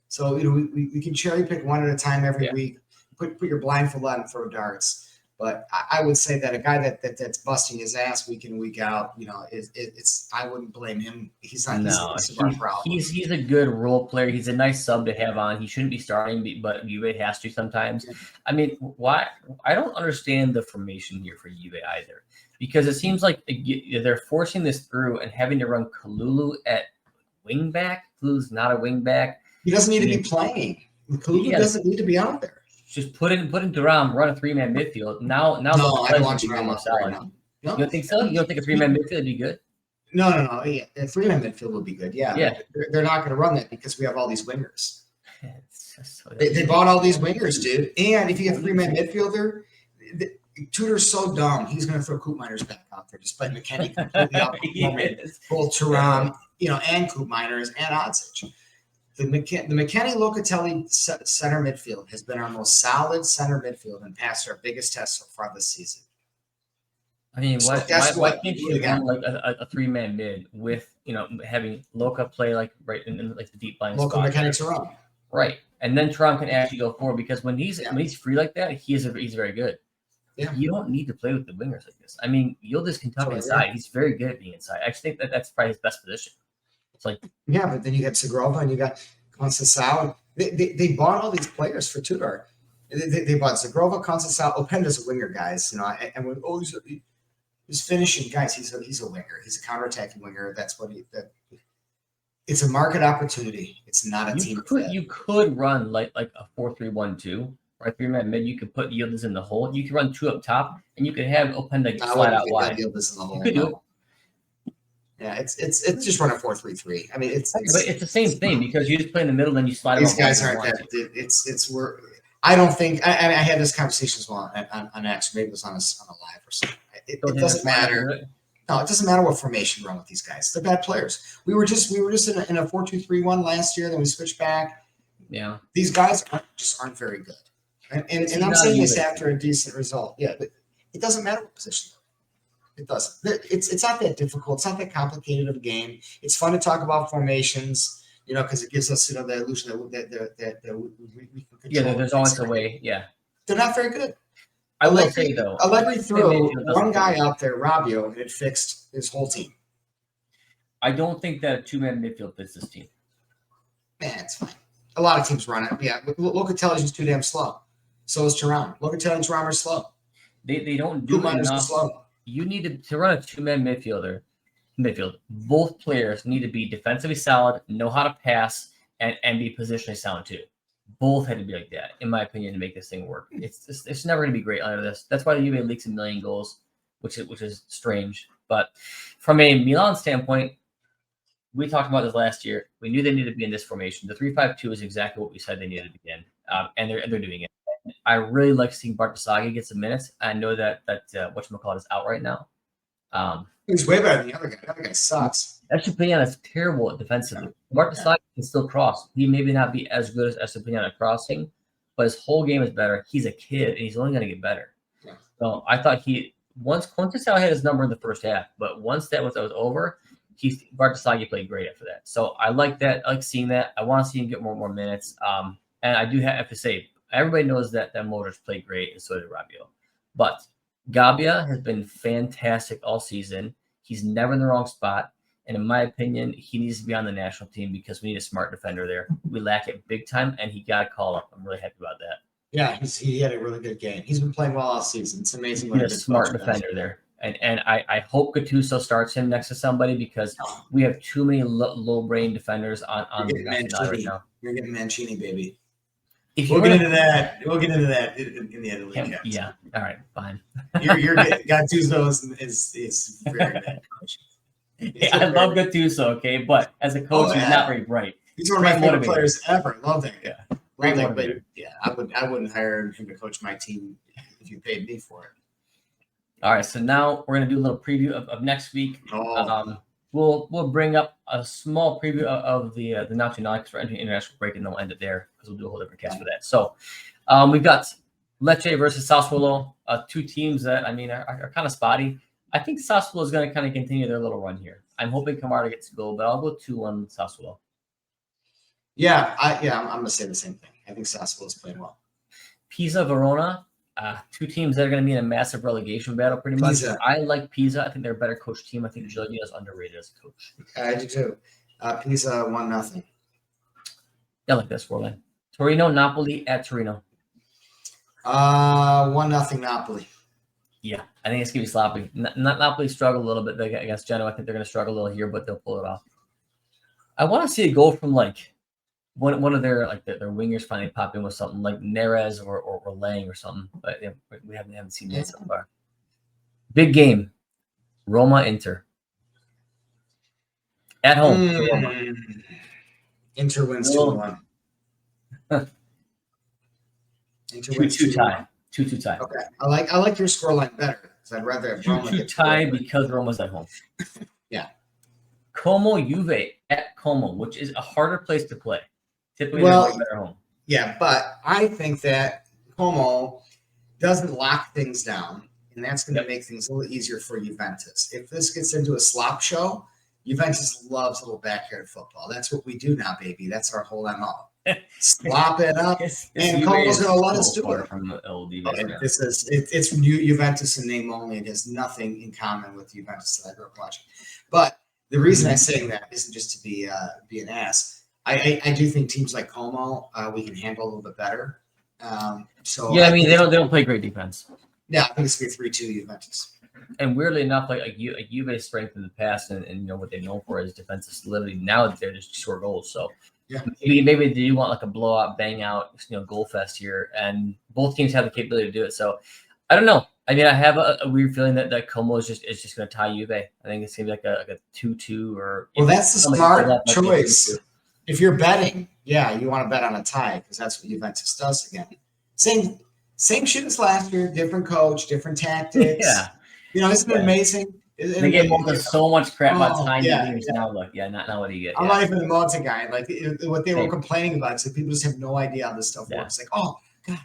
So, we can cherry pick one at a time every week. Put your blindfold on and throw darts. But I would say that a guy that's busting his ass week in, week out, it's I wouldn't blame him. He's not. No, he's our problem. he's a good role player. He's a nice sub to have on. He shouldn't be starting, but Juve has to sometimes. I mean, why? I don't understand the formation here for Juve either, because it seems like they're forcing this through and having to run Kalulu at wing back. Kalulu's not a wing back. He doesn't need to be playing. Kalulu doesn't need to be out there. Just put in Thuram, run a 3-man midfield. Now, no, I don't want Thuram out right now. No. You don't think so? You don't think a 3-man midfield would be good? No. Yeah, a 3-man midfield would be good. Yeah. They're not going to run that because we have all these wingers. They bought all these wingers, dude. And if you have a 3-man midfielder, Tudor's so dumb. He's going to throw Koopmeiners back out there, despite McKennie completely outperforming both Thuram, and Koopmeiners and Odzich. The McKennie Locatelli center midfield has been our most solid center midfield and passed our biggest test so far this season. I mean, why can't you run like a 3-man mid with having Loca play like right in like the deep line Loca, spot? McKennie, Thuram. Right, and then Thuram can actually go forward because when he's free like that, he's very good. Yeah. You don't need to play with the wingers like this. I mean, Yildiz can tuck inside. He's very good at being inside. I actually think that's probably his best position. It's like but then you got Segrova and you got Conceição. They bought all these players for Tudor. They bought Segrova, Conceição, Openda's a winger, guys. And when he's finishing, guys. He's a winger. He's a counterattacking winger. That's what it's a market opportunity. It's not a team. You could run like a 4-3-1-2. Right, 3-man mid. You could put Yildiz in the hole. You could run 2 up top, and you could have Openda slide out wide. Yildiz in the hole. You could do it. Yeah, it's just run a 4-3-3. I mean, but it's the same thing because you just play in the middle, then you slide. These guys aren't that. I don't think. I had this conversation as well on X. Maybe it was on a live or something. It doesn't matter. No, it doesn't matter what formation you run with these guys. They're bad players. We were just in a 4-2-3-1 last year. Then we switched back. Yeah, these guys aren't very good. And I'm saying this after a decent result. Yeah, but it doesn't matter what position they're in. It doesn't. It's not that difficult. It's not that complicated of a game. It's fun to talk about formations, because it gives us, the illusion that we can control. Yeah, there's always a way. Yeah, they're not very good. I will say though, Allegri threw one guy out there, Rabiot, and it fixed his whole team. I don't think that a 2-man midfield fits this team. Man, it's fine. A lot of teams run it. Yeah, Locatelli's just too damn slow. So is Thuram. Locatelli and Thuram are slow. They don't do it enough. Slow. You need to run a 2-man midfield. Both players need to be defensively solid, know how to pass, and be positionally sound too. Both had to be like that, in my opinion, to make this thing work. It's never going to be great under this. That's why the Juve leaks 1 million goals, which is strange. But from a Milan standpoint, we talked about this last year. We knew they needed to be in this formation. The 3-5-2 is exactly what we said they needed to be in, and they're doing it. I really like seeing Bartasagi get some minutes. I know that whatchamacallit is out right now. He's way better than the other guy. The other guy sucks. Estupiñán is terrible defensively. Bartasagi can still cross. He maybe not be as good as Estupiñán at crossing, but his whole game is better. He's a kid, and he's only going to get better. Yeah. So I thought once Conte had his number in the first half, but once that was over, Bartasagi played great after that. So I like that. I like seeing that. I want to see him get more minutes. And I do have to say, everybody knows that Motors played great, and so did Rabiot. But Gabbia has been fantastic all season. He's never in the wrong spot. And in my opinion, he needs to be on the national team because we need a smart defender there. We lack it big time, and he got a call up. I'm really happy about that. Yeah, he had a really good game. He's been playing well all season. It's amazing. He's a smart defender there. And I hope Gattuso starts him next to somebody because we have too many low brain defenders on the right now. You're getting Mancini, baby. We'll get into that in the end of the weekend. Yeah. All right. Fine. You're getting Gattuso is very bad coach. Yeah, I love Gattuso, okay, but as a coach, he's not very bright. He's one of my favorite players ever. Love that guy. Yeah. Love that, but yeah, I wouldn't hire him to coach my team if you paid me for it. All right, so now we're gonna do a little preview of next week. We'll bring up a small preview of the Nacional because we're entering international break, and then we'll end it there because we'll do a whole different cast for that. So we've got Lecce versus Sassuolo, 2 teams that are kind of spotty. I think Sassuolo is going to kind of continue their little run here. I'm hoping Camarda gets a goal, but I'll go 2-1 Sassuolo. Yeah, I'm going to say the same thing. I think Sassuolo is playing well. Pisa Verona. Two teams that are going to be in a massive relegation battle, pretty much. Pisa. I like Pisa. I think they're a better coach team. I think Giglio is underrated as a coach. I do too. Pisa 1-0. I like that scoreline. Torino, Napoli at Torino. 1-0 Napoli. Yeah, I think it's going to be sloppy. Napoli struggle a little bit against Genoa. I think they're going to struggle a little here, but they'll pull it off. I want to see a goal from like one of their their wingers finally pop in with something like Neres or Lang or something, but we haven't seen that so far. Big game, Roma Inter at home. Inter wins 2-1. Inter wins 2-2 tie. 2-2 tie. Okay, I like your scoreline better because I'd rather have Roma 2-2 tie because Roma's at home. Yeah. Como Juve at Como, which is a harder place to play. Typically, Well, they're better home. Yeah, but I think that Como doesn't lock things down, and that's going to make things a little easier for Juventus. If this gets into a slop show, Juventus loves a little backyard football. That's what we do now, baby. That's our whole MO. Slop it up, and Como's going to let us do it. From LD It's Juventus in name only. It has nothing in common with Juventus that I grew up watching. But the reason I'm saying that isn't just to be an ass. I do think teams like Como we can handle a little bit better. So yeah, I mean they don't play great defense. Yeah, I think it's going to be 3-2 Juventus. And weirdly enough, like Juve's strength in the past and what they're known for is defensive solidity. Now they're just short goals. So yeah, maybe they do want like a blowout, bang out, goal fest here, and both teams have the capability to do it. So I don't know. I mean, I have a weird feeling that Como is just going to tie Juve. I think it's going to be like a 2-2 or. Well, that's the smart choice. If you're betting, yeah, you want to bet on a tie because that's what Juventus does again. Same shit as last year, different coach, different tactics. Yeah. Isn't it amazing? They get so much crap about tying games now. Look, not what do you get? I'm not even a Monza guy. Like what they were complaining about is that people just have no idea how this stuff works. Like, oh God,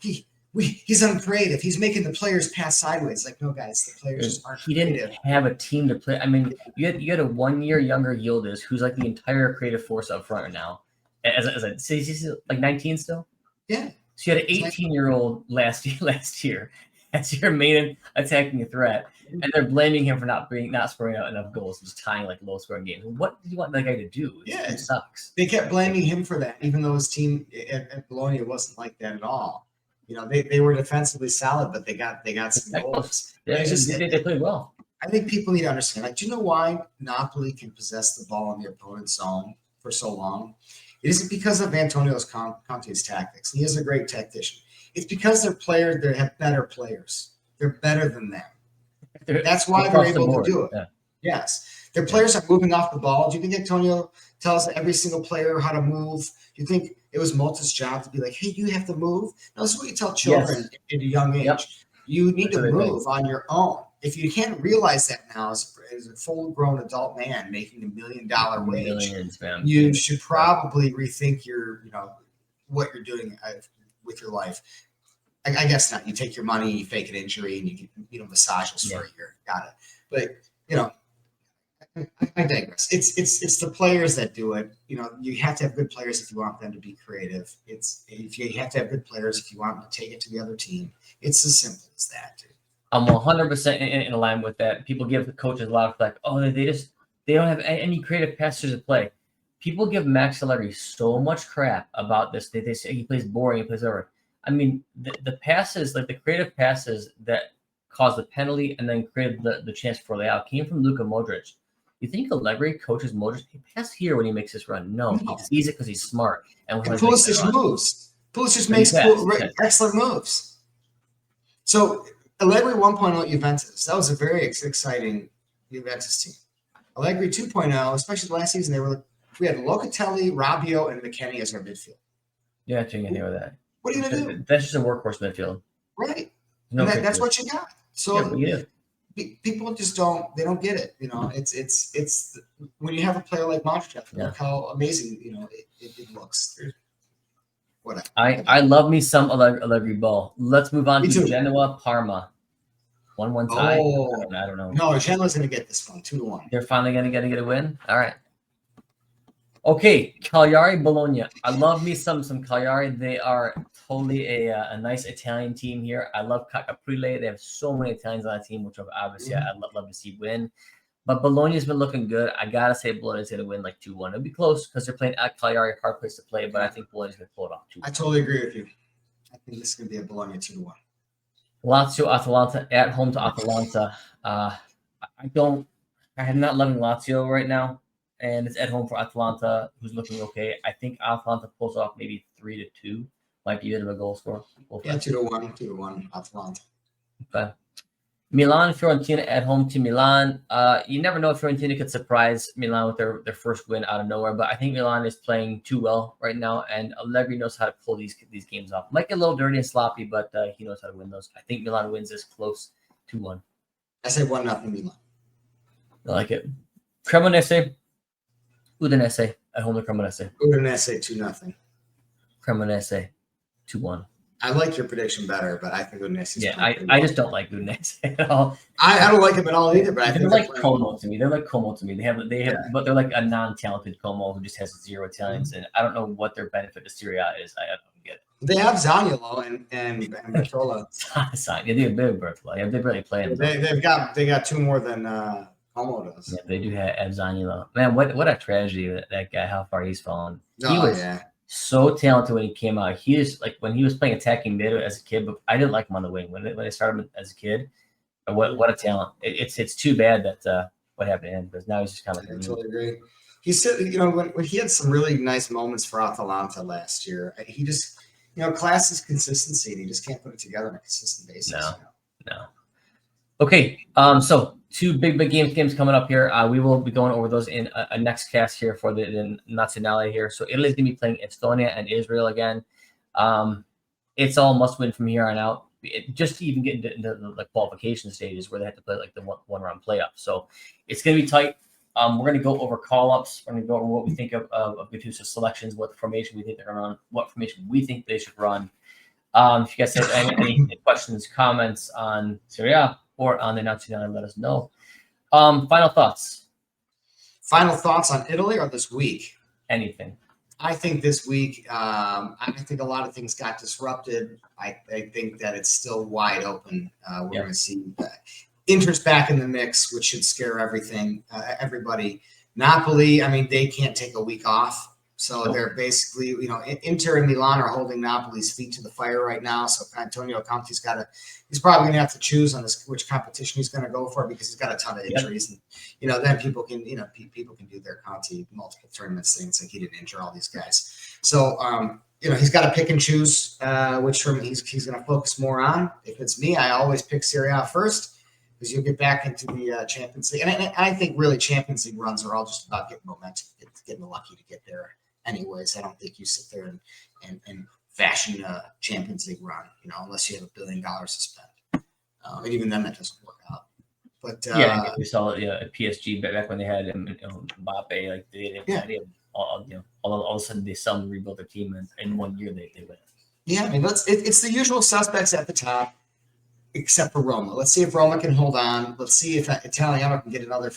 he's uncreative. He's making the players pass sideways. Like, no, guys, the players just aren't. He didn't have a team to play. I mean, you had a 1 year younger Yildiz, who's like the entire creative force up front right now. As he's like 19 still. Yeah. So you had an 18-year-old last year as your main attacking threat, and they're blaming him for not scoring out enough goals, just tying like low-scoring games. What did you want that guy to do? It sucks. They kept blaming him for that, even though his team at Bologna wasn't like that at all. They were defensively solid, but they got some goals. Yeah, they played well. I think people need to understand. Like, do you know why Napoli can possess the ball in the opponent's zone for so long? It isn't because of Antonio Conte's tactics. He is a great tactician. It's because they have better players. They're better than them. That's why they're able to do it. Yeah. Yes. Their players are moving off the ball. Do you think Antonio tells every single player how to move? Do you think it was Motta's job to be like, hey, you have to move? No, that's what you tell children at a young age. Yep. You need to move on your own. If you can't realize that now as a full-grown adult man making $1 million wage, you should probably rethink what you're doing with your life. I guess not. You take your money, you fake an injury, and you get massages for a year. Got it. But I digress. It's the players that do it. You have to have good players if you want them to be creative. You have to have good players if you want them to take it to the other team. It's as simple as that, dude. I'm 100% in alignment with that. People give the coaches a lot of like, oh, they don't have any creative passers to play. People give Max Allegri so much crap about this. They say he plays boring, he plays over. I mean, the passes, like the creative passes that caused the penalty and then created the chance for layout came from Luka Modric. You think Allegri coaches Modric? He pass here when he makes this run. No, he sees it because he's smart. And Pulisic moves. Pulisic makes excellent moves. So Allegri 1.0 at Juventus. That was a very exciting Juventus team. Allegri 2.0, especially last season, we had Locatelli, Rabiot, and McKennie as our midfield. Yeah, I think I know that. What are you going to do? That's just a workhorse midfield. Right. That's what you got. So people just don't get it. It's when you have a player like Modric, look how amazing, it looks. Whatever. I love me some Allegri ball. Let's move on to Genoa Parma. 1-1 tie. I don't know. No, Genoa's going to get this one 2-1. They're finally going to get a win. All right. Okay, Cagliari, Bologna. I love me some Cagliari. They are totally a nice Italian team here. I love Caprile. They have so many Italians on that team, which obviously I'd love to see win. But Bologna's been looking good. I gotta say Bologna's gonna win like 2-1. It'll be close because they're playing at Cagliari, hard place to play. But I think Bologna's gonna pull it off 2-1. I totally agree with you. I think this is gonna be a Bologna 2-1. Lazio, Atalanta at home to Atalanta. I am not loving Lazio right now, and it's at home for Atalanta, who's looking okay. I think Atalanta pulls off maybe 3-2. Might be a bit of a goal score. Yeah, 2-1, Atalanta. Okay. Milan, Fiorentina at home to Milan. You never know if Fiorentina could surprise Milan with their first win out of nowhere, but I think Milan is playing too well right now, and Allegri knows how to pull these games off. Might get a little dirty and sloppy, but he knows how to win those. I think Milan wins this close 2-1. I say 1-0 Milan. I like it. Cremonese, Udinese at home to Cremonese. Udinese 2-0. Cremonese 2-1. I like your prediction better, but I think Udinese. Yeah, I just don't like Udinese at all. I don't like him at all either. But I think they're like Como to me. They're like Como to me. They have, but they're like a non-talented Como who just has 0 Italians, and I don't know what their benefit to Serie A is. I don't get it. They have Zaniolo and Bertola. Yeah, they have big Bertola. Yeah, they really play him. They got 2 more than Como does. Yeah, they do have Zaniolo. Man, what a tragedy that guy. How far he's fallen. He was so talented when he came out. He is like when he was playing attacking mid as a kid, but I didn't like him on the wing when I started him as a kid. What a talent! It's too bad that what happened to him because now he's just kind of. I totally agree. He said, when he had some really nice moments for Atalanta last year, he just, class is consistency, and he just can't put it together on a consistent basis. No. Okay, so 2 big games coming up here. We will be going over those in a next cast here for the Nazionale here. So Italy's gonna be playing Estonia and Israel again. It's all must win from here on out. Just to even get into the qualification stages where they have to play like the one round playoff. So it's gonna be tight. We're gonna go over call ups. We're gonna go over what we think of Gattuso's selections, what formation we think they're gonna run, what formation we think they should run. If you guys have any questions, comments on Serie A or on the Nazionale, let us know. Final thoughts. Final thoughts on Italy or this week? Anything. I think this week, I think a lot of things got disrupted. I think that it's still wide open. We're going to see Inter's back in the mix, which should scare everybody. Napoli, they can't take a week off. So they're basically, Inter and Milan are holding Napoli's feet to the fire right now. So Antonio Conte's he's probably going to have to choose on which competition he's going to go for because he's got a ton of injuries. And, then people can do their Conte multiple tournaments things like he didn't injure all these guys. So, he's got to pick and choose which tournament he's going to focus more on. If it's me, I always pick Serie A first because you'll get back into the Champions League. And I think really Champions League runs are all just about getting momentum, getting lucky to get there. Anyways, I don't think you sit there and fashion a Champions League run, unless you have $1 billion to spend. And even then, that doesn't work out. But we saw it at PSG back when they had Mbappe. Like they all of a sudden they suddenly rebuilt their team, and in 1 year they win. Yeah, it's the usual suspects at the top, except for Roma. Let's see if Roma can hold on. Let's see if Italiano can get another.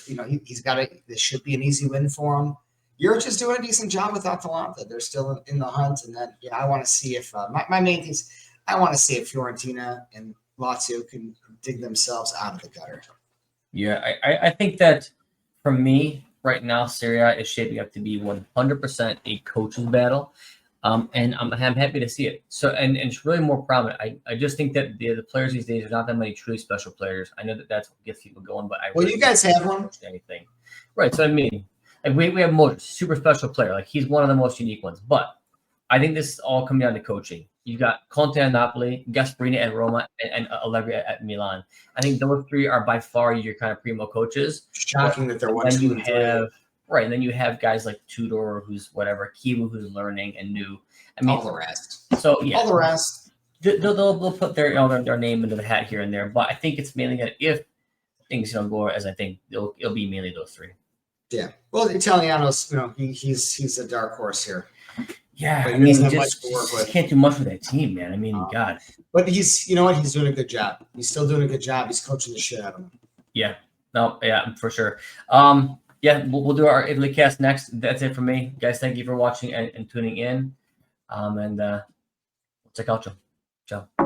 He's got it. This should be an easy win for him. Juric is doing a decent job with Atalanta. They're still in the hunt. And then, I want to see if my main thing is I want to see if Fiorentina and Lazio can dig themselves out of the gutter. Yeah, I think that for me right now, Serie A is shaping up to be 100% a coach's battle. And I'm happy to see it. So, and it's really more prominent. I just think that the players these days, there's not that many truly special players. I know that's what gets people going, but you guys have one. Anything. Right. So, and we have Modric, super special player. Like he's one of the most unique ones. But I think this is all coming down to coaching. You got Conte at Napoli, Gasperini at Roma, and Allegri at Milan. I think those 3 are by far your kind of primo coaches. Shocking that they're 1, 2, and 3. Right, and then you have guys like Tudor, who's whatever, Kiwu, who's learning and new. All the rest. So yeah, all the rest. They'll put their name into the hat here and there. But I think it's mainly that if things don't go as I think, it'll be mainly those 3. Yeah. Well, Italiano's, he's a dark horse here. Yeah, but he just can't do much with that team, man. God. But he's doing a good job. He's still doing a good job. He's coaching the shit out of them. Yeah. No, yeah, for sure. yeah, we'll do our Italy cast next. That's it for me, guys. Thank you for watching and tuning in. And we'll check out you. Ciao.